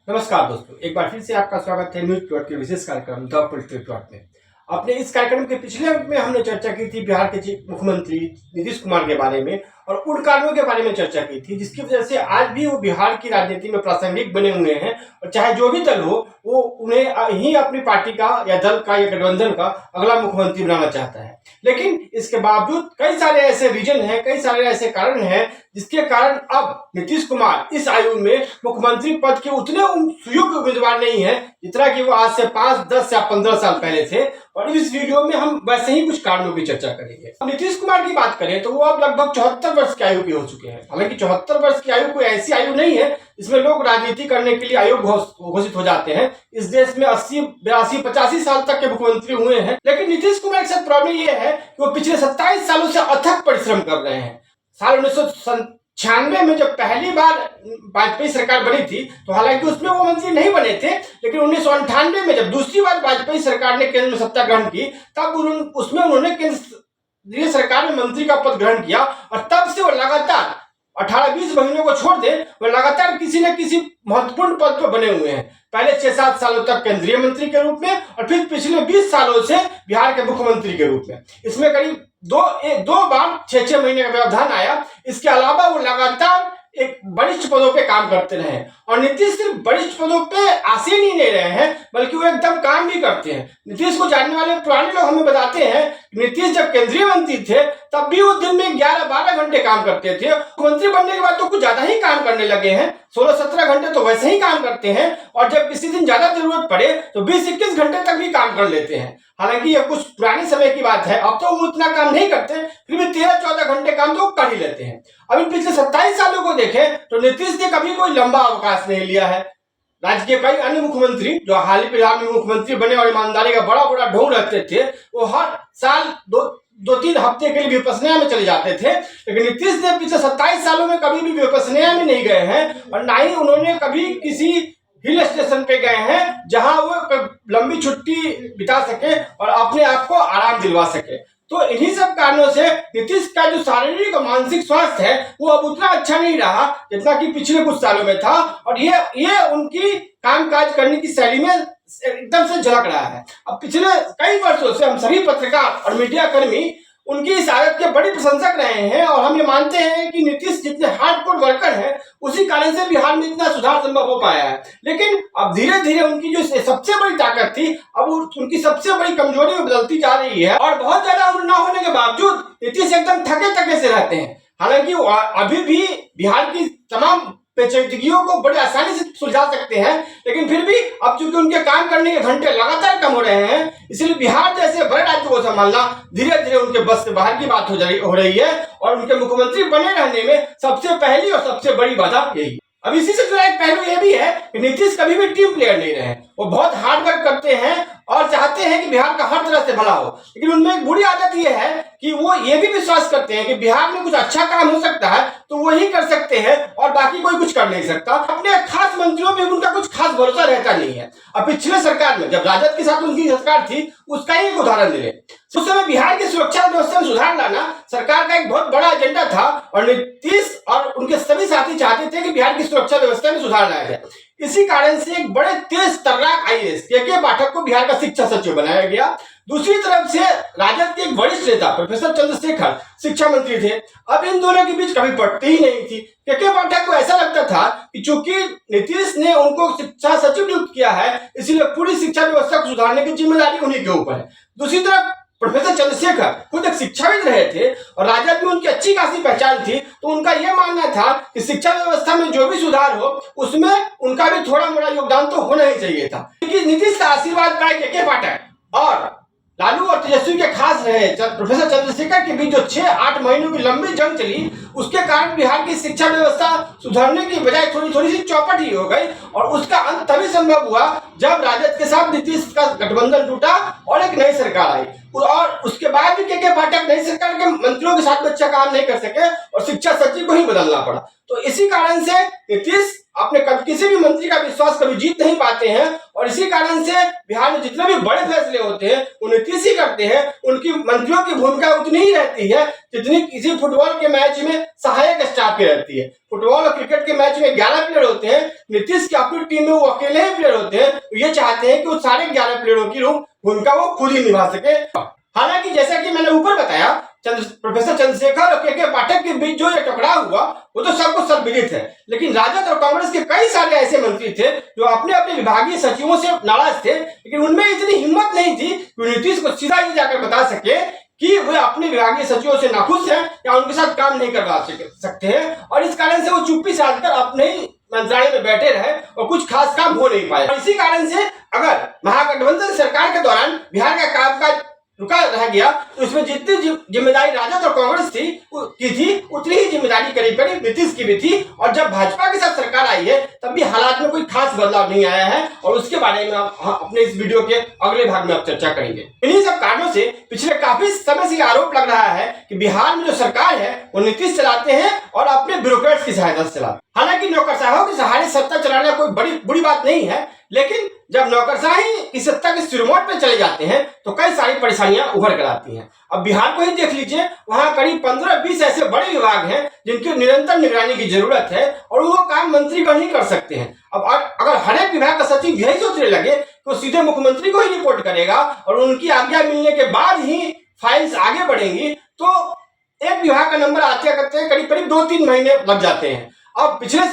नमस्कार दोस्तों, एक बार फिर से आपका स्वागत है न्यूज प्लॉट के विशेष कार्यक्रम द पोलिटिकल प्लॉट में। अपने इस कार्यक्रम के पिछले अंक में हमने चर्चा की थी बिहार के मुख्यमंत्री नीतीश कुमार के बारे में और उन कारणों के बारे में चर्चा की थी जिसकी वजह से आज भी वो बिहार की राजनीति में प्रासंगिक बने हुए हैं और चाहे जो भी दल हो वो उन्हें ही अपनी पार्टी का या दल का या गठबंधन का अगला मुख्यमंत्री बनाना चाहता है। लेकिन इसके बावजूद कई सारे ऐसे रीजन हैं, कई सारे ऐसे कारण हैं जिसके कारण अब नीतीश कुमार इस आयु में मुख्यमंत्री पद के उतने सुयोग्य उम्मीदवार नहीं है जितना कि वो आज से 5, 10 या 15 साल पहले थे। और इस वीडियो में हम वैसे ही कुछ कारणों की चर्चा करेंगे। अब नीतीश कुमार की बात करें तो वो अब लगभग 74 वर्ष की आयु के हो चुके हैं। हालांकि 74 वर्ष की आयु कोई ऐसी आयु नहीं है जिसमें लोग राजनीति करने के लिए आयु घोषित हो जाते हैं। इस देश में 80, 82, 85 साल तक के मुख्यमंत्री हुए हैं। लेकिन नीतीश कुमार के साथ प्रॉब्लम ये है कि वो पिछले 27 सालों से अथक परिश्रम कर रहे हैं। साल 1996 में जब पहली बार वाजपेयी सरकार बनी थी तो हालांकि उसमें वो मंत्री नहीं बने थे, लेकिन 1998 में जब दूसरी बार वाजपेयी सरकार ने केंद्र में सत्ता ग्रहण की तब उसमें उन्होंने केंद्रीय सरकार में मंत्री का पद ग्रहण किया और तब से वो लगातार 18-20 महीनों को छोड़ दे वो लगातार किसी न किसी महत्वपूर्ण पद पर बने हुए हैं। पहले 6-7 सालों तक केंद्रीय मंत्री के रूप में और फिर पिछले 20 सालों से बिहार के मुख्यमंत्री के रूप में। इसमें करीब दो बार 6-6 महीने का व्यवधान आया। इसके अलावा वो लगातार एक वरिष्ठ पदों पे काम करते रहे और नीतीश सिर्फ वरिष्ठ पदों पे आसीन ही नहीं रहे हैं बल्कि वो एकदम काम भी करते हैं। नीतीश को जानने वाले पुराने लोग हमें बताते हैं नीतीश जब केंद्रीय मंत्री थे तब भी वो दिन में 11-12 घंटे काम करते थे। मुख्यमंत्री बनने के बाद तो कुछ ज्यादा ही काम करने लगे हैं, 16-17 घंटे तो वैसे ही काम करते हैं और जब किसी दिन ज्यादा जरूरत पड़े तो 20-21 घंटे तक भी काम कर लेते हैं। हालांकि ये कुछ पुराने समय की बात है, अब तो वो उतना काम नहीं करते, फिर भी 13-14 घंटे काम तो कर ही लेते हैं। अब इन पिछले 27 सालों को देखें तो नीतीश ने कभी कोई लंबा अवकाश नहीं लिया है। राज्य के कई अन्य मुख्यमंत्री जो हाल ही फिलहाल में मुख्यमंत्री बने और ईमानदारी का बड़ा ढोंग रखते थे वो हर साल 2-3 हफ्ते के लिए विपश्यना में चले जाते थे, लेकिन नीतीश ने पिछले 27 सालों में कभी भी विपश्यना में नहीं गए हैं और ना ही उन्होंने कभी किसी हिल स्टेशन पे गए हैं जहां वो लंबी छुट्टी बिता सके और अपने आप को आराम दिलवा सके। तो इन्हीं सब कारणों से नीतीश का जो शारीरिक और मानसिक स्वास्थ्य है वो अब उतना अच्छा नहीं रहा जितना कि पिछले कुछ सालों में था और ये उनकी कामकाज करने की शैली में एकदम से झलक रहा है। अब पिछले कई वर्षों से हम सभी पत्रकार और मीडिया कर्मी उनकी इस आदत के बड़े प्रशंसक रहे हैं और हम ये मानते हैं कि नीतीश जितने हार्डकोर वर्कर हैं उसी कारण से बिहार में इतना सुधार संभव हो पाया है। लेकिन अब धीरे धीरे उनकी जो सबसे बड़ी ताकत थी अब उनकी सबसे बड़ी कमजोरी में बदलती जा रही है और बहुत ज्यादा उम्र न होने के बावजूद नीतीश एकदम थके से रहते हैं। हालांकि अभी भी बिहार की तमाम पेचीदगियों को बड़ी आसानी से सुलझा सकते हैं, लेकिन फिर भी अब चूंकि उनके काम करने के घंटे लगातार कम हो रहे हैं इसलिए बिहार जैसे बड़े राज्य को संभालना धीरे धीरे उनके बस से बाहर की बात हो रही है और उनके मुख्यमंत्री बने रहने में सबसे पहली और सबसे बड़ी बाधा यही। अब इसी से जुड़ा एक पहलू यह भी है कि नीतीश कभी भी टीम प्लेयर नहीं रहे। वो बहुत हार्ड वर्क करते हैं और चाहते हैं कि बिहार का हर तरह से भला हो, लेकिन उनमें एक बुरी आदत यह है कि वो ये भी विश्वास करते हैं कि बिहार में कुछ अच्छा काम हो सकता है तो वो ही कर सकते हैं और बाकी कोई कुछ कर नहीं सकता। अपने खास मंत्रियों में उनका कुछ खास भरोसा रहता नहीं है। अब पिछले सरकार में जब राजद के साथ उनकी सरकार थी उसका ही एक उदाहरण ले उस समय बिहार की सुरक्षा व्यवस्था में सुधार लाना सरकार का एक बहुत बड़ा एजेंडा था और नीतीश और उनके सभी साथी चाहते थे कि बिहार की सुरक्षा व्यवस्था में सुधार लाया जाए। इसी कारण से एक बड़े तेज तर्राक आईएएस के पाठक को बिहार का शिक्षा सचिव बनाया गया। दूसरी तरफ से राजद के एक वरिष्ठ नेता प्रोफेसर चंद्रशेखर शिक्षा मंत्री थे। अब इन दोनों के बीच कभी पटती ही नहीं थी। के पाठक को ऐसा लगता था कि चूंकि नीतीश ने उनको शिक्षा सचिव नियुक्त किया है इसलिए पूरी शिक्षा व्यवस्था को सुधारने की जिम्मेदारी उन्हीं के ऊपर है। दूसरी तरफ प्रोफेसर चंद्रशेखर खुद एक शिक्षाविद रहे थे और राजद में उनकी अच्छी खासी पहचान थी, तो उनका यह मानना था कि शिक्षा व्यवस्था में जो भी सुधार हो उसमें उनका भी थोड़ा मोड़ा योगदान तो होना ही चाहिए था। क्योंकि नीतीश का आशीर्वाद पाए के पाठक और लालू और तेजस्वी के खास रहे प्रोफेसर चंद्रशेखर के बीच जो 6-8 महीनों की लंबी जंग चली उसके कारण बिहार की शिक्षा व्यवस्था सुधारने की बजाय थोड़ी सी चौपट ही हो गई और उसका अंत तभी संभव हुआ जब राजद के साथ नीतीश का गठबंधन टूटा और एक नई सरकार आई और उसके बाद भी के पाठक नई सरकार के मंत्रियों के साथ अच्छा काम नहीं कर सके और शिक्षा सचिव को ही बदलना पड़ा। तो इसी कारण से नीतीश अपने किसी भी मंत्री का विश्वास कभी जीत नहीं पाते हैं और इसी कारण से बिहार में जितने भी बड़े फैसले होते हैं वो नीतीश ही करते हैं। उनकी मंत्रियों की भूमिका उतनी ही रहती है जितनी किसी फुटबॉल के मैच में सहायक स्टाफ की रहती है। फुटबॉल और क्रिकेट के मैच में 11 प्लेयर होते हैं, नीतीश की अपनी टीम में वो अकेले ही प्लेयर होते हैं, तो ये चाहते हैं कि वो सारे 11 प्लेयरों की भूमिका वो खुद ही निभा सके। हालांकि जैसा कि मैंने ऊपर बताया, प्रोफेसर चंद्रशेखर और के पाठक के बीच जो ये टकराव हुआ वो तो सबको सर्वविदित है, लेकिन राजद और कांग्रेस के कई सारे ऐसे मंत्री थे जो अपने अपने विभागीय सचिवों से नाराज थे, लेकिन उनमें इतनी हिम्मत नहीं थी कि नीतीश को सीधा ये जाकर बता सके कि वे अपने विभागीय सचिवों से नाखुश हैं या उनके साथ काम नहीं करवा सकते हैं, और इस कारण से वो चुप्पी साधकर अपने ही मंत्रालय में बैठे रहे और कुछ खास काम हो नहीं पाए। इसी कारण से अगर महागठबंधन सरकार के दौरान बिहार का कामकाज रुका रह गया तो इसमें जितनी जिम्मेदारी राजद और कांग्रेस की थी उतनी ही जिम्मेदारी करीब करीब नीतीश की भी थी, और जब भाजपा के साथ सरकार आई है तब भी हालात में कोई खास बदलाव नहीं आया है, और उसके बारे में हम अपने इस वीडियो के अगले भाग में अब चर्चा करेंगे। इन्हीं सब कारणों से पिछले काफी समय से आरोप लग रहा है कि बिहार में जो सरकार है वो नीतीश चलाते हैं और अपने ब्यूरोक्रेट्स की सहायता से चलाते हैं। हालांकि नौकरशाहों की सहारे सत्ता चलाना कोई बुरी बात नहीं है, लेकिन जब नौकरशाही की सत्ता के सिरमौर पे चले जाते हैं तो कई सारी परेशानियां उभर कर आती हैं। अब बिहार को ही देख लीजिए, वहां करीब 15-20 ऐसे बड़े विभाग हैं जिनकी निरंतर निगरानी की जरूरत है और वो काम मंत्रीगण ही कर सकते हैं। अब अगर हर एक विभाग का सचिव यही सोचने लगे तो सीधे मुख्यमंत्री को ही रिपोर्ट करेगा और उनकी आज्ञा मिलने के बाद ही फाइल्स आगे बढ़ेंगी, तो एक विभाग का नंबर आते करते करीब करीब 2-3 महीने लग जाते हैं। अब पिछले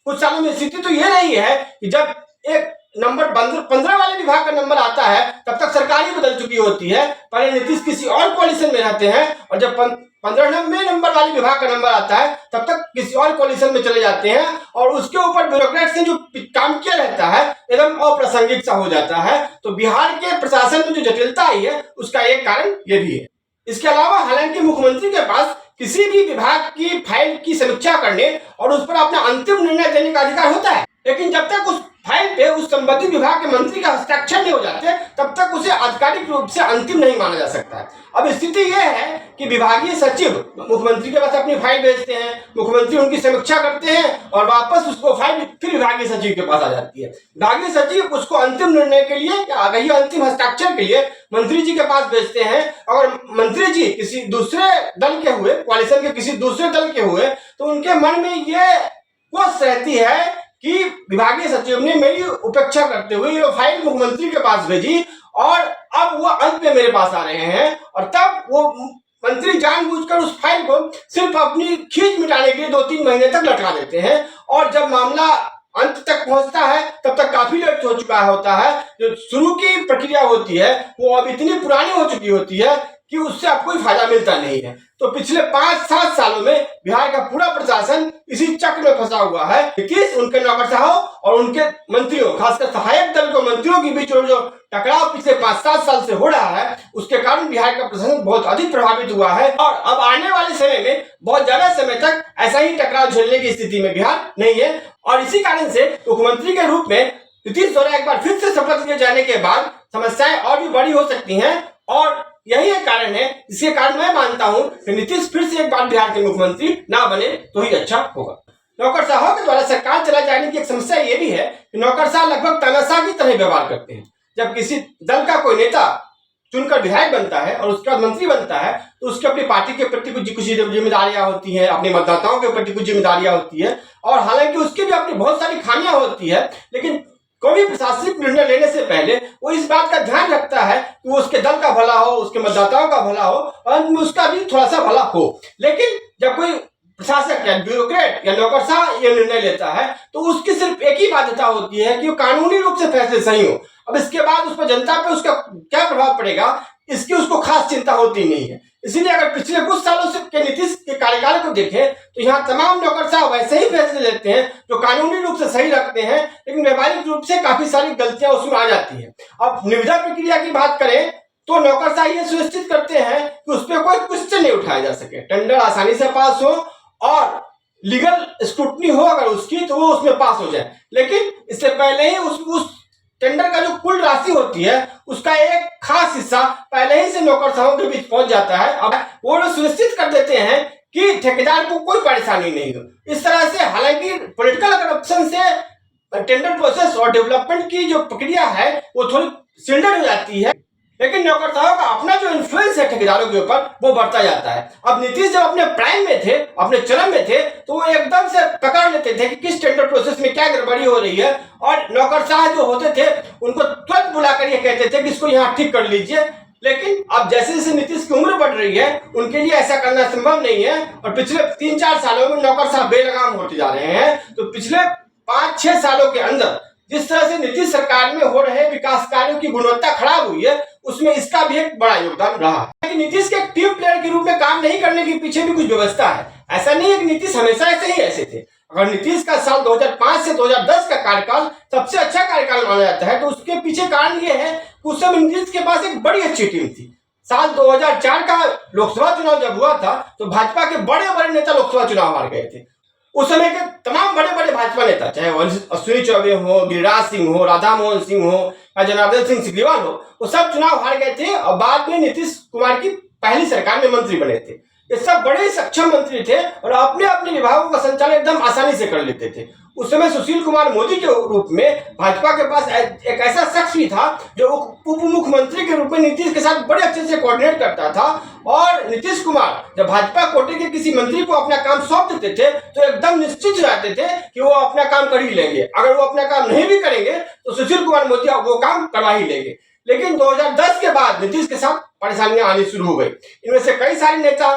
कुछ सालों में स्थिति तो ये रही है कि जब एक नंबर 15 वाले विभाग का नंबर आता है तब तक सरकार ही बदल चुकी होती है। पहले नीतीश किसी और कोalition में रहते हैं और जब 15वें नंबर वाले विभाग का नंबर आता है तब तक किसी और कोalition में चले जाते हैं और उसके ऊपर ब्यूरोक्रेट्स ने जो काम किया रहता है एकदम अप्रासंगिक सा हो जाता है। तो बिहार के प्रशासन में जो जटिलता आई है उसका एक कारण ये भी है। इसके अलावा हालांकि मुख्यमंत्री के पास किसी भी विभाग की फाइल की समीक्षा करने और उस पर अपना अंतिम निर्णय देने का अधिकार होता है, लेकिन जब तक उस फाइल पे उस संबंधित विभाग के मंत्री का हस्ताक्षर नहीं हो जाते तब तक उसे आधिकारिक रूप से अंतिम नहीं माना जा सकता है। अब स्थिति यह है कि विभागीय सचिव मुख्यमंत्री के पास अपनी फाइल भेजते हैं, मुख्यमंत्री उनकी समीक्षा करते हैं और वापस उसको फाइल फिर विभागीय सचिव के पास आ जाती है। विभागीय सचिव उसको अंतिम निर्णय के लिए या अंतिम हस्ताक्षर के लिए मंत्री जी के पास भेजते हैं। अगर मंत्री जी किसी दूसरे दल के हुए, कोalition के किसी दूसरे दल के हुए, तो उनके मन में ये कोस रहती है कि विभागीय सचिव ने मेरी उपेक्षा करते हुए ये फाइल मुख्यमंत्री के पास भेजी और अब वो अंत में मेरे पास आ रहे हैं, और तब वो मंत्री जानबूझकर उस फाइल को सिर्फ अपनी खींच मिटाने के लिए 2-3 महीने तक लटका देते हैं, और जब मामला अंत तक पहुंचता है तब तक काफी लेट हो चुका होता है। जो शुरू की प्रक्रिया होती है वो अब इतनी पुरानी हो चुकी होती है कि उससे अब कोई फायदा मिलता नहीं है। तो पिछले 5-7 सालों में बिहार का पूरा प्रशासन इसी चक्र में फंसा हुआ है। नीतीश, उनके नौकरशाहों और उनके मंत्रियों, खासकर सहायक दल के मंत्रियों के बीच जो टकराव पिछले 5-7 साल से हो रहा है उसके कारण बिहार का प्रशासन बहुत अधिक प्रभावित हुआ है, और अब आने वाले समय में बहुत ज्यादा समय तक ऐसा ही टकराव झेलने की स्थिति में बिहार नहीं है। और इसी कारण से मुख्यमंत्री के रूप में नीतीश द्वारा एक बार फिर से शपथ लिए जाने के बाद समस्याएं और भी बड़ी हो सकती हैं, और यही एक कारण है जिसके कारण मैं मानता हूं कि नीतीश फिर से एक बार बिहार के मुख्यमंत्री ना बने तो ही अच्छा होगा। नौकरशाहों के द्वारा सरकार चला जाने की एक समस्या ये भी है कि नौकरशाह लगभग तानाशाह की तरह व्यवहार करते हैं। जब किसी दल का कोई नेता चुनकर विधायक बनता है और उसके बाद मंत्री बनता है तो उसके अपनी पार्टी के प्रति कुछ जिम्मेदारियां होती हैं, अपने मतदाताओं के प्रति कुछ जिम्मेदारियां होती है, और हालांकि उसकी भी अपनी बहुत सारी खामियां होती है, लेकिन कोई भी प्रशासनिक निर्णय लेने से पहले वो इस बात का ध्यान रखता है कि वो उसके दल का भला हो, उसके मतदाताओं का भला हो और उसका भी थोड़ा सा भला हो। लेकिन जब कोई प्रशासक या ब्यूरोक्रेट या नौकरशाह ये निर्णय लेता है तो उसकी सिर्फ एक ही बाध्यता होती है कि वो कानूनी रूप से फैसले सही हो। अब इसके बाद उस पर जनता पे उसका क्या प्रभाव पड़ेगा इसकी उसको खास चिंता होती नहीं है। इसीलिए अगर पिछले कुछ सालों से के नीतीश के कार्यकाल को देखें तो यहाँ तमाम नौकरशाह वैसे ही फैसले लेते हैं जो कानूनी रूप से सही रखते हैं, लेकिन व्यवहारिक रूप से काफी सारी गलतियां उसमें आ जाती हैं। अब निविदा प्रक्रिया की बात करें तो नौकरशाह ये सुनिश्चित करते हैं कि उस पर कोई क्वेश्चन नहीं उठाया जा सके, टेंडर आसानी से पास हो और लीगल स्क्रूटनी हो अगर उसकी तो वो उसमें पास हो जाए। लेकिन इससे पहले ही उस टेंडर का जो कुल राशि होती है उसका एक खास हिस्सा पहले ही से नौकरशाहों के बीच पहुंच जाता है। अब वो लोग सुनिश्चित कर देते हैं कि ठेकेदार को कोई परेशानी नहीं हो। इस तरह से हालांकि पॉलिटिकल करप्शन से टेंडर प्रोसेस और डेवलपमेंट की जो प्रक्रिया है वो थोड़ी सिल्डेड हो जाती है, लेकिन नौकरशाहों का अपना जो इन्फ्लुएंस है ठेकेदारों के ऊपर वो बढ़ता जाता है। अब नीतीश जब अपने प्राइम में थे, अपने चरम में थे, तो वो एकदम से पकड़ लेते थे कि किस टेंडर प्रोसेस में क्या गड़बड़ी हो रही है, और नौकरशाह जो होते थे उनको तुरंत बुलाकर ये कहते थे कि इसको यहाँ ठीक कर लीजिए। लेकिन अब जैसे जैसे नीतीश की उम्र बढ़ रही है उनके लिए ऐसा करना संभव नहीं है, और पिछले 3-4 सालों में नौकरशाह बेलगाम होते जा रहे हैं। तो पिछले 5-6 सालों के अंदर जिस तरह से नीतीश सरकार में हो रहे विकास कार्यों की गुणवत्ता खराब हुई है, उसमें इसका भी एक बड़ा योगदान रहा है। नीतीश के टीम प्लेयर के रूप में काम नहीं करने के पीछे भी कुछ व्यवस्था है। ऐसा नहीं है कि नीतीश हमेशा ऐसे ही ऐसे थे। अगर नीतीश का साल 2005 से 2010 का कार्यकाल सबसे अच्छा कार्यकाल माना जाता है, तो उसके पीछे कारण यह है कि उस समय नीतीश के पास एक बड़ी अच्छी टीम थी। साल 2004 का लोकसभा चुनाव जब हुआ था तो भाजपा के बड़े बड़े नेता लोकसभा चुनाव हार गए थे। उस समय के तमाम बड़े बड़े भाजपा नेता, चाहे अश्विनी चौबे हो, गिरिराज सिंह हो, राधा मोहन सिंह हो या जनार्दन सिंह सिग्रीवाल हो, वो सब चुनाव हार गए थे और बाद में नीतीश कुमार की पहली सरकार में मंत्री बने थे। ये सब बड़े सक्षम मंत्री थे और अपने अपने विभागों का संचालन एकदम आसानी से कर लेते थे। उस समय सुशील कुमार मोदी के रूप में भाजपा के पास एक ऐसा शख्स भी था जो उप मुख्यमंत्री के रूप में नीतीश के साथ बड़े अच्छे से कोऑर्डिनेट करता था, और नीतीश कुमार जब भाजपा कोटे के किसी मंत्री को अपना काम सौंप देते थे तो एकदम निश्चित हो जाते थे कि वो अपना काम कर ही लेंगे। अगर वो अपना काम नहीं भी करेंगे तो सुशील कुमार मोदी वो काम करवा ही लेंगे। लेकिन 2010 के बाद नीतीश के साथ परेशानियां आनी शुरू हो गई। इनमें से कई सारे नेता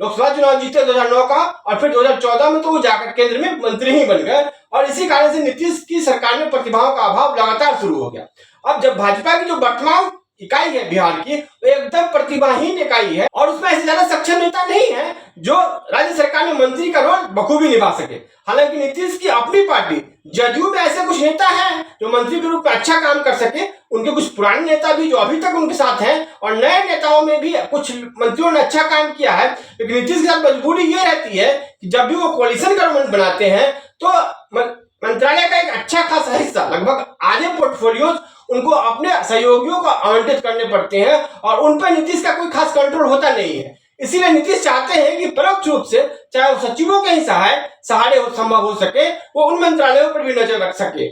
लोकसभा चुनाव जीते 2009 का, और फिर 2014 में तो वो जाकर केंद्र में मंत्री ही बन गए, और इसी कारण से नीतीश की सरकार में प्रतिभाओं का अभाव लगातार शुरू हो गया। अब जब भाजपा की जो वर्तमान इकाई है बिहार की, वो एकदम प्रतिभाहीन इकाई है, और उसमें ऐसे ज्यादा सक्षम नेता नहीं है जो राज्य सरकार में मंत्री का रोल बखूबी निभा सके। हालांकि नीतीश की अपनी पार्टी जदयू में ऐसे कुछ नेता हैं जो मंत्री के रूप में अच्छा काम कर सके। उनके कुछ पुराने नेता भी जो अभी तक उनके साथ हैं, और नए नेताओं में भी कुछ मंत्रियों ने अच्छा काम किया है। लेकिन नीतीश के साथ मजबूरी ये रहती है कि जब भी वो कोalition गवर्नमेंट बनाते हैं तो मंत्रालय का एक अच्छा खासा हिस्सा, लगभग आधे पोर्टफोलियोज उनको अपने सहयोगियों को आवंटित करने पड़ते हैं, और उन पर नीतीश का कोई खास कंट्रोल होता नहीं है। इसीलिए नीतीश चाहते हैं कि परोक्ष रूप से, चाहे वो सचिवों के ही सहारे संभव हो सके, वो उन मंत्रालयों पर भी नजर रख सके।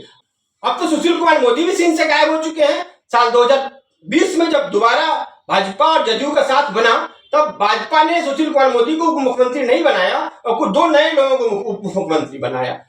अब तो सुशील कुमार मोदी भी सीन से गायब हो चुके हैं। साल 2020 में जब दोबारा भाजपा और जदयू का साथ बना, तब भाजपा ने सुशील कुमार मोदी को उप मुख्यमंत्री नहीं बनाया और कुछ 2 नए लोगों को उप मुख्यमंत्री बनाया।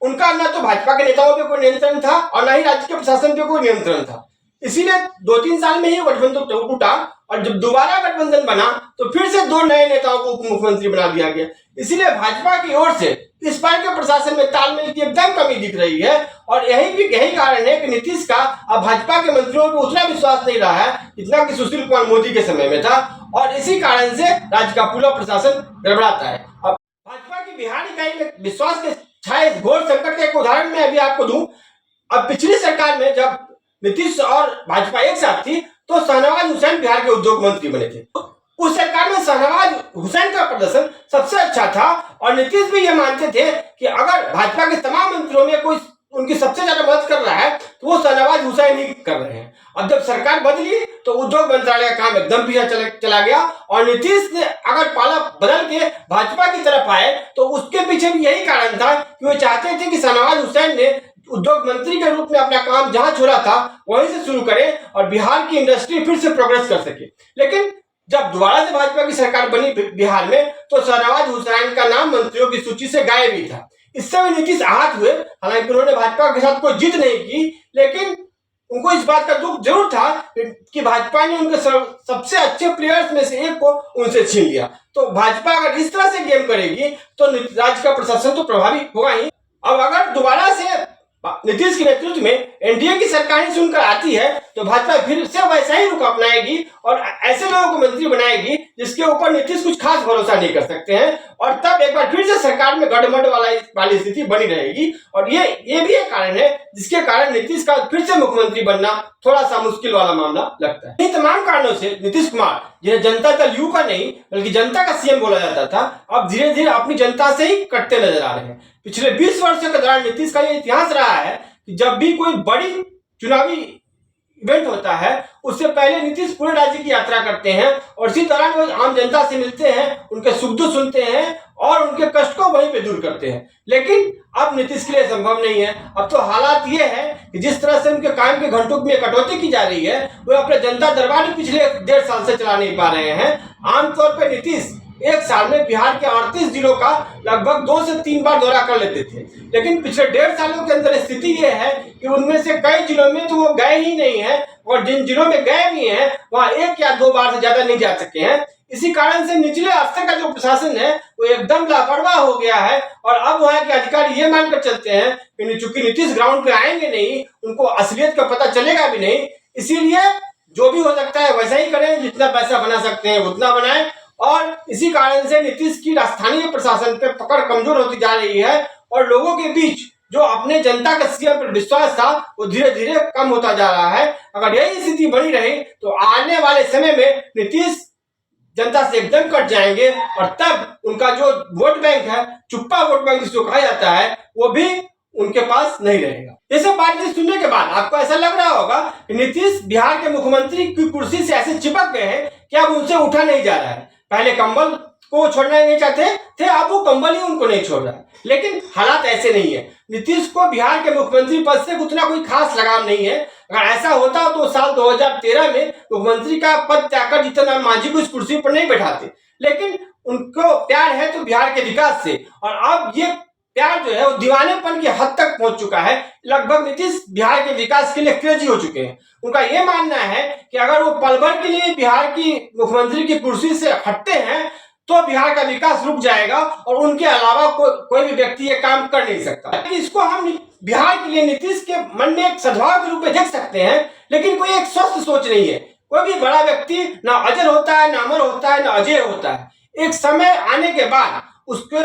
उनका न तो भाजपा के नेताओं पे कोई नियंत्रण था और न ही राज्य के प्रशासन पे कोई नियंत्रण था। इसीलिए 2-3 साल में ही गठबंधन टूटा, और जब दोबारा गठबंधन बना तो फिर से 2 नए नेताओं को उप मुख्यमंत्री बना दिया गया। इसीलिए भाजपा की ओर से इस बार के प्रशासन में तालमेल की एकदम कमी दिख रही है, और यही कारण है कि नीतीश का अब भाजपा के मंत्रियों पर उतना विश्वास नहीं रहा है जितना कि सुशील कुमार मोदी के समय में था, और इसी कारण से राज्य का पूरा प्रशासन गड़बड़ाता है। अब भाजपा की बिहार इकाई में विश्वास के छाए घोर संकट का एक उदाहरण मैं अभी आपको दूं। अब पिछली सरकार में जब नीतीश और भाजपा एक साथ थी तो शाहनवाज हुसैन बिहार के उद्योग मंत्री बने थे। उस सरकार में शाहनवाज हुसैन का प्रदर्शन सबसे अच्छा था, और नीतीश भी ये मानते थे कि अगर भाजपा के तमाम मंत्रियों में कोई उनकी सबसे ज्यादा मदद कर रहा है तो वो शाहनवाज हुसैन ही कर रहे हैं। अब जब सरकार बदली तो उद्योग मंत्रालय का काम एकदम पीछे चला गया, और नीतीश ने अगर पाला बदल के भाजपा की तरफ आए तो उसके पीछे भी यही कारण था कि वो चाहते थे कि शाहनवाज हुसैन ने उद्योग मंत्री के रूप में अपना काम जहां छोड़ा था वहीं से शुरू करे और बिहार की इंडस्ट्री फिर से प्रोग्रेस कर सके। लेकिन जब दोबारा से भाजपा की सरकार बनी बिहार में तो शाहनवाज हुसैन का नाम मंत्रियों की सूची से गायब ही था। इससे भी नीतीश आहत हुए। हालांकि उन्होंने भाजपा के साथ कोई जीत नहीं की, लेकिन उनको इस बात का दुख जरूर था कि भाजपा ने उनके सबसे अच्छे प्लेयर्स में से एक को उनसे छीन लिया। तो भाजपा अगर इस तरह से गेम करेगी तो राज्य का प्रशासन तो प्रभावित होगा ही। अब अगर दोबारा से नीतीश के नेतृत्व में एनडीए की सरकार चुनकर आती है तो भाजपा फिर से वैसा ही रुख अपनाएगी और ऐसे लोगों को मंत्री बनाएगी जिसके ऊपर नीतीश कुछ खास भरोसा नहीं कर सकते हैं, और तब एक बार फिर से सरकार में गड़बड़ वाली स्थिति बनी रहेगी। और ये भी एक कारण है जिसके कारण नीतीश का फिर से मुख्यमंत्री बनना थोड़ा सा मुश्किल वाला मामला लगता है। इन तमाम कारणों से नीतीश कुमार, जिन्हें जनता दल यू का नहीं बल्कि जनता का सीएम बोला जाता था, अब धीरे धीरे अपनी जनता से ही कटते नजर आ रहे हैं। पिछले 20 वर्षों के दौरान नीतीश का ये इतिहास रहा है कि जब भी कोई बड़ी चुनावी इवेंट होता है उससे पहले नीतीश पूरे राज्य की यात्रा करते हैं और इसी दौरान वो आम जनता से मिलते हैं, उनके सुख दुख सुनते हैं और उनके कष्ट को वहीं पे दूर करते हैं। लेकिन अब नीतीश के लिए संभव नहीं है। अब तो हालात ये है कि जिस तरह से उनके काम के घंटों में कटौती की जा रही है, वो अपने जनता दरबार भी पिछले 1.5 साल से चला नहीं पा रहे हैं। आमतौर पर नीतीश एक साल में बिहार के 38 जिलों का लगभग 2 से 3 बार दौरा कर लेते थे, लेकिन पिछले 1.5 सालों के अंदर स्थिति यह है कि उनमें से कई जिलों में तो वो गए ही नहीं है और जिन जिलों में गए भी हैं वहां 1 या 2 बार से ज्यादा नहीं जा सके हैं। इसी कारण से निचले स्तर का जो प्रशासन है वो एकदम लापरवाह हो गया है और अब वहां के अधिकारी ये मानकर चलते हैं कि चूंकि नीतीश ग्राउंड पे आएंगे नहीं, उनको असलियत का पता चलेगा भी नहीं, इसीलिए जो भी हो सकता है वैसा ही करें, जितना पैसा बना सकते हैं उतना बनाएं। और इसी कारण से नीतीश की स्थानीय प्रशासन पे पकड़ कमजोर होती जा रही है और लोगों के बीच जो अपने जनता का सीएम पर विश्वास था वो धीरे धीरे कम होता जा रहा है। अगर यही स्थिति बनी रही तो आने वाले समय में नीतीश जनता से एकदम कट जाएंगे और तब उनका जो वोट बैंक है, चुप्पा वोट बैंक जिसको कहा जाता है, वो भी उनके पास नहीं रहेगा। ये सब बातें सुनने के बाद आपको ऐसा लग रहा होगा कि नीतीश बिहार के मुख्यमंत्री की कुर्सी से ऐसे चिपक गए हैं कि अब उनसे उठा नहीं जा रहा है। पहले कंबल को छोड़ना नहीं चाहते थे, अब वो कंबल ही उनको नहीं छोड़ रहा है। लेकिन हालात ऐसे नहीं है। नीतीश को बिहार के मुख्यमंत्री पद से उतना कोई खास लगाव नहीं है। अगर ऐसा होता तो साल 2013 में मुख्यमंत्री का पद त्याग कर जीतन राम मांझी को इस कुर्सी पर नहीं बैठाते, लेकिन उनको प्यार है तो बिहार के विकास से, और अब ये प्यार जो है वो दीवानेपन की हद तक पहुंच चुका है। लगभग नीतीश बिहार के विकास के लिए क्रेजी हो चुके हैं। उनका ये मानना है कि अगर वो पल भर के लिए बिहार की मुख्यमंत्री की कुर्सी से हटते हैं तो बिहार का विकास रुक जाएगा और उनके अलावा कोई भी व्यक्ति ये काम कर नहीं सकता। इसको हम बिहार के लिए नीतीश के मन में एक सद्भाव के रूप में देख सकते हैं, लेकिन कोई एक स्वस्थ सोच नहीं है। कोई भी बड़ा व्यक्ति ना अजर होता है, ना अमर होता है, ना अजय होता है। एक समय आने के बाद उसके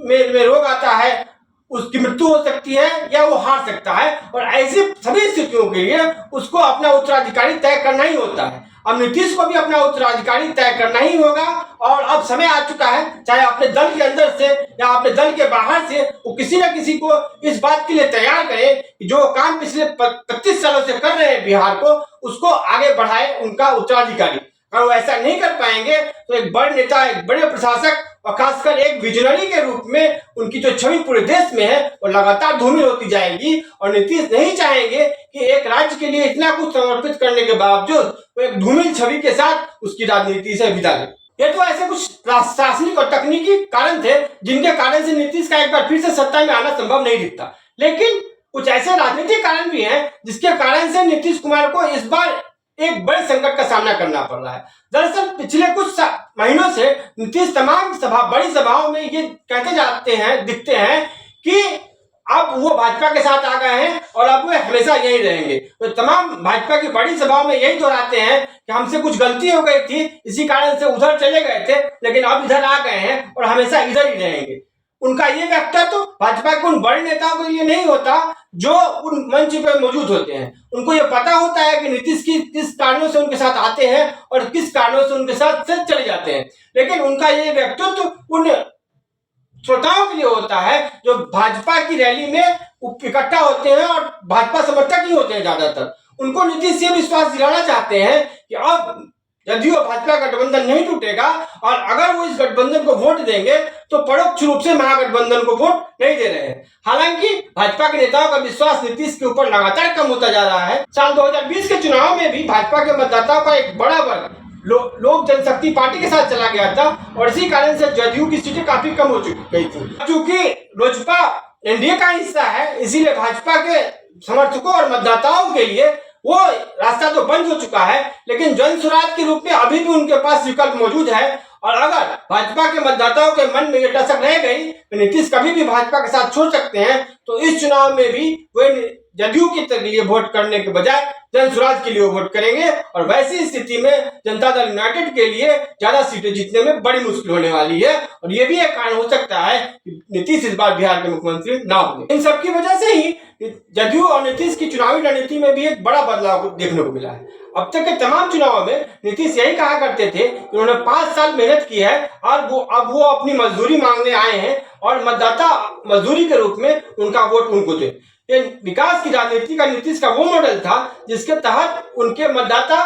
में रोग आता है, उसकी मृत्यु हो सकती है या वो हार सकता है, और ऐसी सभी स्थितियों के लिए उसको अपना उत्तराधिकारी तय करना ही होता है। अब नीतीश को भी अपना उत्तराधिकारी तय करना ही होगा और अब समय आ चुका है, चाहे अपने दल के अंदर से या अपने दल के बाहर से, वो किसी न किसी को इस बात के लिए तैयार करें कि जो काम पिछले 25 सालों से कर रहे हैं बिहार को, उसको आगे बढ़ाए उनका उत्तराधिकारी। अगर वो ऐसा नहीं कर पाएंगे तो एक बड़े नेता, एक बड़े प्रशासक और खासकर एक विजनरी के रूप में उनकी जो छवि पूरे देश में है वो लगातार धूमिल होती जाएगी। और नीतीश नहीं चाहेंगे कि एक राज्य के लिए इतना कुछ समर्पित करने के बावजूद वो एक धूमिल छवि के साथ उसकी राजनीति से विदा ले। ये तो ऐसे कुछ प्रशासनिक और तकनीकी कारण थे जिनके कारण से नीतीश का एक बार फिर से सत्ता में आना संभव नहीं दिखता, लेकिन कुछ ऐसे राजनीतिक कारण भी हैं जिसके कारण से नीतीश कुमार को इस बार एक बड़े संकट का सामना करना पड़ रहा है। दरअसल पिछले कुछ महीनों से नीतीश तमाम बड़ी सभाओं में ये कहते दिखते हैं कि अब वो भाजपा के साथ आ गए हैं और अब वो हमेशा यही रहेंगे। तो तमाम भाजपा की बड़ी सभाओं में यही दोहराते हैं कि हमसे कुछ गलती हो गई थी, इसी कारण से उधर चले गए थे, लेकिन अब इधर आ गए हैं और हमेशा इधर ही रहेंगे। उनका ये व्यक्तित्व तो भाजपा के उन बड़े नेताओं के लिए नहीं होता जो उन मंच पर मौजूद होते हैं। उनको ये पता होता है कि नीतीश किस कारणों से उनके साथ आते हैं और किस कारणों से उनके साथ से चले जाते हैं, लेकिन उनका ये व्यक्तित्व उन श्रोताओं के लिए होता है जो भाजपा की रैली में इकट्ठा होते हैं और भाजपा समर्थक ही होते हैं ज्यादातर। उनको नीतीश ये विश्वास दिलाना चाहते हैं कि अब जदयू और भाजपा गठबंधन नहीं टूटेगा और अगर वो इस गठबंधन को वोट देंगे तो परोक्ष रूप से महागठबंधन को वोट नहीं दे रहे हैं। हालांकि भाजपा के नेताओं का विश्वास नीतीश के ऊपर लगातार कम होता जा रहा है। साल 2020 के चुनाव में भी भाजपा के मतदाताओं का एक बड़ा वर्ग लोक जनशक्ति पार्टी के साथ चला गया था और इसी कारण से जदयू की सीटें काफी कम हो गई थी। चूंकि लोजपा एनडीए का हिस्सा है, इसीलिए भाजपा के समर्थकों और मतदाताओं के लिए वो रास्ता तो बंद हो चुका है, लेकिन जन स्वराज के रूप में अभी भी उनके पास विकल्प मौजूद है। और अगर भाजपा के मतदाताओं के मन में ये टसक रह गई तो नीतीश कभी भी भाजपा के साथ छोड़ सकते हैं, तो इस चुनाव में भी वे जदयू के लिए वोट करने के बजाय जन स्वराज के लिए वोट करेंगे और वैसी स्थिति में जनता दल यूनाइटेड के लिए ज्यादा सीटें जीतने में बड़ी मुश्किल होने वाली है। और ये भी एक कारण हो सकता है कि नीतीश इस बार बिहार के मुख्यमंत्री ना बने। इन सब की वजह से ही जदयू और नीतीश की चुनावी रणनीति में भी एक बड़ा बदलाव देखने को मिला है। अब तक के तमाम चुनावों में नीतीश यही कहा करते थे कि उन्होंने 5 साल मेहनत की है और अब वो अपनी मजदूरी मांगने आए हैं और मतदाता मजदूरी के रूप में उनका वोट उनको दे। ये विकास की राजनीति का नीतीश का वो मॉडल था जिसके तहत उनके मतदाता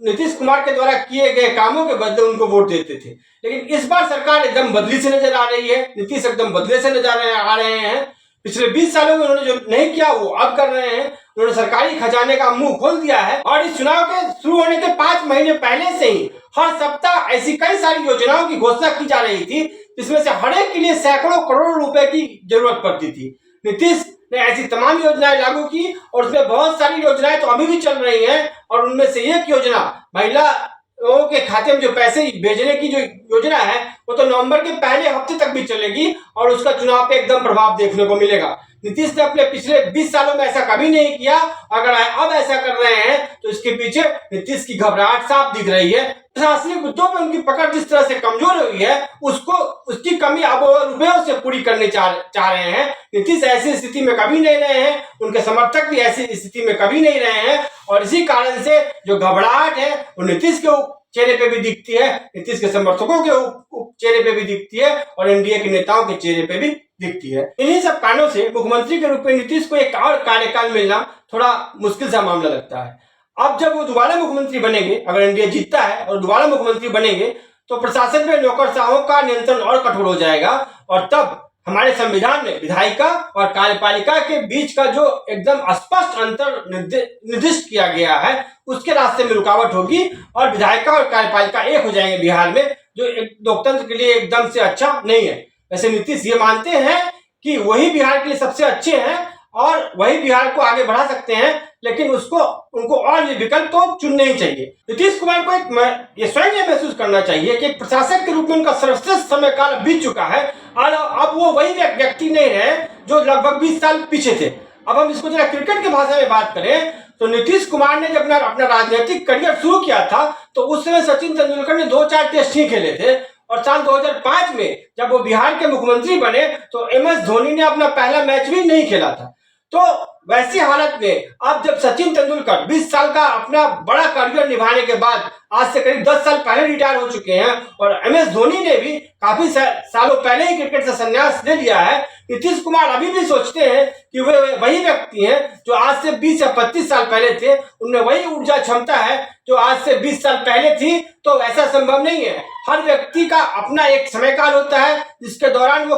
नीतीश कुमार के द्वारा किए गए कामों के बदले उनको वोट देते थे। लेकिन इस बार सरकार एकदम बदली से नजर आ रही है, नीतीश एकदम बदले से नजर आ रहे हैं। पिछले 20 सालों में उन्होंने जो नहीं किया वो अब कर रहे हैं। उन्होंने सरकारी खजाने का मुंह खोल दिया है और इस चुनाव के शुरू होने के 5 महीने पहले से ही हर सप्ताह ऐसी कई सारी योजनाओं की घोषणा की जा रही थी जिसमें से हर एक के लिए सैकड़ों करोड़ रुपए की जरूरत पड़ती थी। नीतीश ने ऐसी तमाम योजनाएं लागू की और उसमें बहुत सारी योजनाएं तो अभी भी चल रही हैं और उनमें से एक योजना महिला लोगों के खाते में जो पैसे भेजने की जो योजना है वो तो नवंबर के पहले हफ्ते तक भी चलेगी और उसका चुनाव पे एकदम प्रभाव देखने को मिलेगा। नीतीश ने अपने पिछले 20 सालों में ऐसा कभी नहीं किया। अगर अब ऐसा कर रहे हैं तो इसके पीछे नीतीश की घबराहट साफ दिख रही है। प्रशासनिक मुद्दों पर उनकी पकड़ जिस तरह से कमजोर हुई है उसकी कमी अब रुपयों से पूरी करनी चाह रहे हैं। नीतीश ऐसी स्थिति में कभी नहीं रहे हैं, उनके समर्थक भी ऐसी स्थिति में कभी नहीं रहे हैं और इसी कारण से जो घबराहट है वो नीतीश के चेहरे पे भी दिखती है, नीतीश के समर्थकों के चेहरे पे भी दिखती है और एनडीए के नेताओं के चेहरे पे भी दिखती है। इन्हीं सब कारणों से मुख्यमंत्री के रूप में नीतीश को एक और कार्यकाल मिलना थोड़ा मुश्किल सा मामला लगता है। अब जब वो दोबारा मुख्यमंत्री बनेंगे, अगर एनडीए जीतता है और दोबारा मुख्यमंत्री बनेंगे तो प्रशासन में नौकरशाहों का नियंत्रण और कठोर हो जाएगा और तब हमारे संविधान में विधायिका और कार्यपालिका के बीच का जो एकदम स्पष्ट अंतर निर्दिष्ट किया गया है उसके रास्ते में रुकावट होगी और विधायिका और कार्यपालिका एक हो जाएंगे बिहार में, जो लोकतंत्र के लिए एकदम से अच्छा नहीं है। वैसे नीतीश ये मानते हैं कि वही बिहार के लिए सबसे अच्छे हैं और वही बिहार को आगे बढ़ा सकते हैं, लेकिन उनको और भी विकल्प तो चुनने ही चाहिए। नीतीश कुमार को ये स्वयं ये महसूस करना चाहिए कि एक प्रशासक के रूप में उनका सर्वश्रेष्ठ समय काल बीत चुका है और अब वो वही व्यक्ति नहीं रहे जो लगभग 20 साल पीछे थे। अब हम इसको जरा क्रिकेट की भाषा में बात करें तो नीतीश कुमार ने जब अपना राजनीतिक करियर शुरू किया था तो उस समय सचिन तेंदुलकर ने 2-4 टेस्ट ही खेले थे और साल 2005 में जब वो बिहार के मुख्यमंत्री बने तो MS धोनी ने अपना पहला मैच भी नहीं खेला था। तो वैसी हालत में अब जब सचिन तेंदुलकर 20 साल का अपना बड़ा करियर निभाने के बाद आज से करीब 10 साल पहले रिटायर हो चुके हैं और MS धोनी ने भी काफी सालों पहले ही क्रिकेट से संन्यास ले लिया है, नीतीश कुमार अभी भी सोचते हैं कि वे वही व्यक्ति हैं जो आज से 20 या 25 साल पहले थे, उनमें वही ऊर्जा क्षमता है जो आज से 20 साल पहले थी। तो ऐसा संभव नहीं है। हर व्यक्ति का अपना एक समय काल होता है जिसके दौरान वो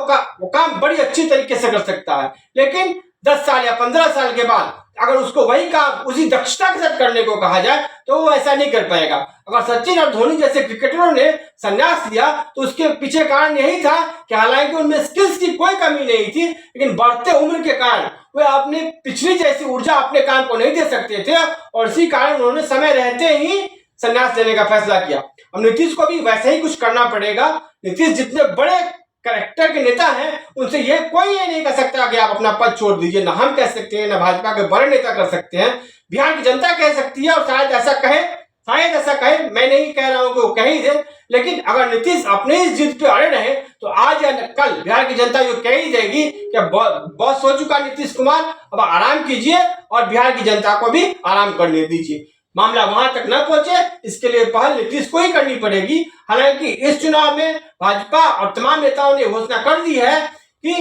काम बड़ी अच्छी तरीके से कर सकता है, लेकिन 10 साल या 15 साल के बाद अगर उसको वही काम उसी दक्षता के साथ करने को कहा जाए तो वो ऐसा नहीं कर पाएगा। अगर सचिन और धोनी जैसे क्रिकेटरों ने संन्यास लिया तो उसके पीछे कारण यही था कि हालांकि उनमें स्किल्स की कोई कमी नहीं थी, लेकिन बढ़ते उम्र के कारण वे अपनी पिछली जैसी ऊर्जा अपने काम को नहीं दे सकते थे और इसी कारण उन्होंने समय रहते ही संन्यास लेने का फैसला किया। अब नीतीश को भी वैसे ही कुछ करना पड़ेगा। नीतीश जितने बड़े कैरेक्टर के नेता हैं उनसे कोई ये नहीं कह सकता कि आप अपना पद छोड़ दीजिए, ना हम कह सकते हैं ना भाजपा के बड़े नेता कर सकते हैं, बिहार की जनता कह सकती है और शायद ऐसा कहे, मैं नहीं कह रहा हूं कि वो कह ही दे, लेकिन अगर नीतीश अपने इस जिद पे अड़े रहे तो आज या कल बिहार की जनता ये कह ही देगी कि बॉस हो चुका नीतीश कुमार, अब आराम कीजिए और बिहार की जनता को भी आराम करने दीजिए। मामला वहां तक न पहुंचे इसके लिए पहल नीतीश को ही करनी पड़ेगी। हालांकि इस चुनाव में भाजपा और तमाम नेताओं ने घोषणा कर दी है कि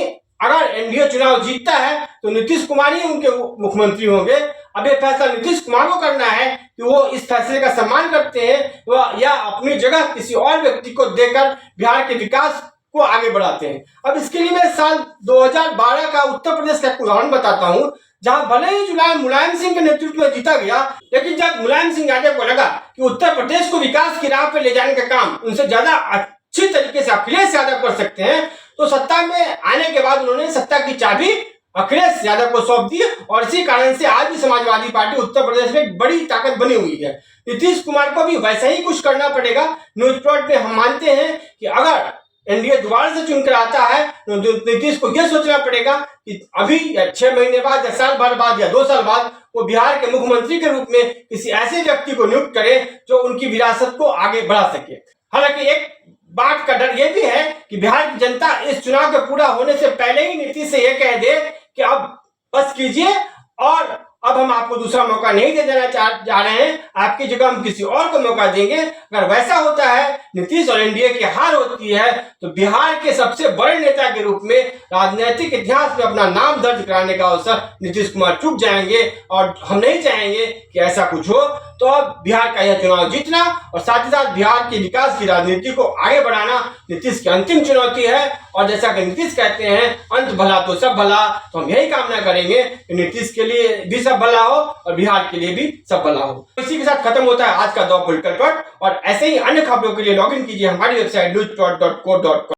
अगर एनडीए चुनाव जीतता है तो नीतीश कुमार ही उनके मुख्यमंत्री होंगे। अब ये फैसला नीतीश कुमार को करना है कि वो इस फैसले का सम्मान करते हैं या अपनी जगह किसी और व्यक्ति को देकर बिहार के विकास को आगे बढ़ाते हैं। अब इसके लिए मैं साल 2012 का उत्तर प्रदेश का उदाहरण बताता हूँ, जहां भले ही चुनाव मुलायम सिंह के नेतृत्व में जीता गया, लेकिन जब मुलायम सिंह यादव को लगा कि उत्तर प्रदेश को विकास की राह पर ले जाने का काम उनसे ज्यादा अच्छी तरीके से अखिलेश यादव कर सकते हैं, तो सत्ता में आने के बाद उन्होंने सत्ता की चाबी अखिलेश यादव को सौंप दी और इसी कारण से आज भी समाजवादी पार्टी उत्तर प्रदेश में एक बड़ी ताकत बनी हुई है। नीतीश कुमार को भी वैसा ही कुछ करना पड़ेगा। न्यूज प्लॉट में हम मानते हैं कि अगर एनडीए दोबारा से चुनकर आता है तो नीतीश को यह सोचना पड़ेगा कि अभी या 6 महीने बाद या साल भर बाद या 2 साल बाद वो बिहार के मुख्यमंत्री के रूप में किसी ऐसे व्यक्ति को नियुक्त करे जो उनकी विरासत को आगे बढ़ा सके। हालांकि एक बात का डर यह भी है कि बिहार की जनता इस चुनाव के पूरा होने से पहले ही नीतीश से यह कह दे कि अब बस कीजिए और अब हम आपको दूसरा मौका नहीं दे देना जा रहे हैं, आपकी जगह हम किसी और को मौका देंगे। अगर वैसा होता है, नीतीश और एनडीए की हार होती है, तो बिहार के सबसे बड़े नेता के रूप में राजनीतिक इतिहास में अपना नाम दर्ज कराने का अवसर नीतीश कुमार चूक जाएंगे। और हम नहीं चाहेंगे कि ऐसा कुछ हो। तो अब बिहार का यह चुनाव जीतना और साथ ही साथ बिहार के विकास की राजनीति को आगे बढ़ाना नीतीश की अंतिम चुनौती है। और जैसा कि नीतीश कहते हैं, अंत भला तो सब भला, तो हम यही कामना करेंगे कि नीतीश के लिए भी सब भला हो और बिहार के लिए भी सब भला हो। इसी के साथ खत्म होता है आज का द पॉलिटिकल टॉक। और ऐसे ही अन्य खबरों के लिए लॉगिन कीजिए हमारी वेबसाइट news.co.com।